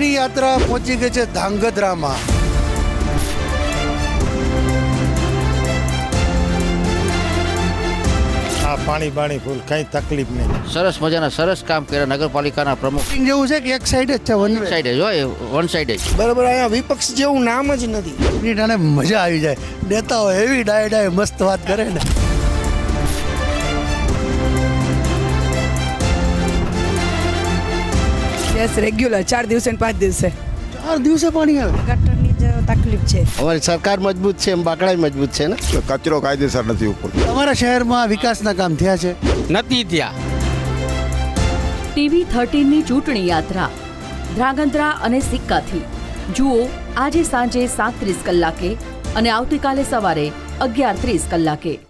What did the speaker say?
ચૂંટણી યાત્રા પહોંચી ગઈ છે ધાંગધ્રામાં. પાણી ફૂલ કઈ તકલીફ નહીં. સરસ મજાના સરસ કામ કર્યા નગરપાલિકાના પ્રમુખ. જેવું છે કે એક સાઈડ જ છે, વન સાઈડ જ હોય, વન સાઈડ જ. બરાબર, અહીંયા વિપક્ષ જેવું નામ જ નથી. ચૂંટણી ટાણે મજા આવી જાય. નેતાઓ એવી ડાય મસ્ત વાત કરે ને. યસ, રેગ્યુલર 4 દિવસે ને 5 દિવસે. 4 દિવસે પાણી આવે. ગટરની જ તકલીફ છે. અમારી સરકાર મજબૂત છે, એમ બાકડા મજબૂત છે ને. કચરો કાયદેસર નથી ઉપર. તમારા શહેરમાં વિકાસના કામ થયા છે? નથી ત્યાં. TV13ની ચૂંટણી યાત્રા ધ્રાંગધ્રા અને સિક્કાથી જુઓ આજે સાંજે 7:30 કલાકે અને આવતીકાલે સવારે 11:30 કલાકે.